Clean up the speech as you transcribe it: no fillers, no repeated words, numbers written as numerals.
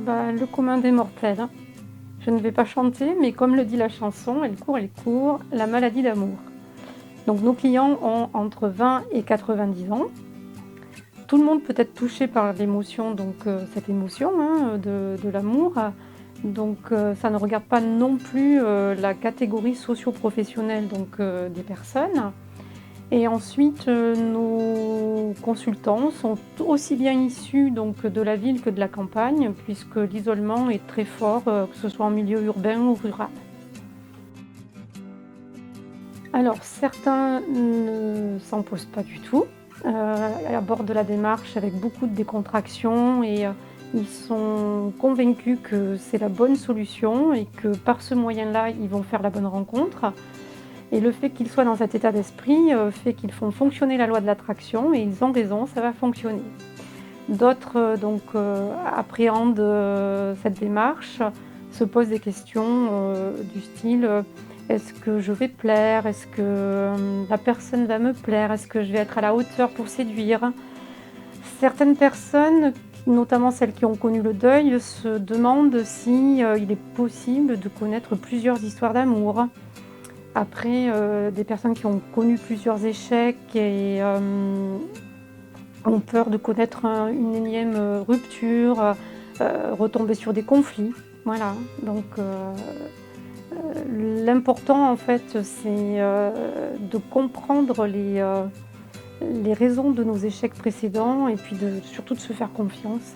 Le commun des mortels, hein. Je ne vais pas chanter, mais comme le dit la chanson, elle court, la maladie d'amour. Donc nos clients ont entre 20 et 90 ans. Tout le monde peut être touché par l'émotion, cette émotion, hein, de l'amour. Donc ça ne regarde pas non plus la catégorie socio-professionnelle des personnes. Et ensuite, nos consultants sont aussi bien issus de la ville que de la campagne, puisque l'isolement est très fort, que ce soit en milieu urbain ou rural. Alors certains ne s'en posent pas du tout, abordent la démarche avec beaucoup de décontraction et ils sont convaincus que c'est la bonne solution et que par ce moyen-là, ils vont faire la bonne rencontre. Et le fait qu'ils soient dans cet état d'esprit, fait qu'ils font fonctionner la loi de l'attraction et ils ont raison, ça va fonctionner. D'autres appréhendent cette démarche, se posent des questions du style est-ce que je vais plaire? Est-ce que la personne va me plaire? Est-ce que je vais être à la hauteur pour séduire? Certaines personnes, notamment celles qui ont connu le deuil, se demandent si il est possible de connaître plusieurs histoires d'amour. Après, des personnes qui ont connu plusieurs échecs et ont peur de connaître une énième rupture, retomber sur des conflits. Voilà, l'important en fait, c'est de comprendre les raisons de nos échecs précédents et puis surtout de se faire confiance.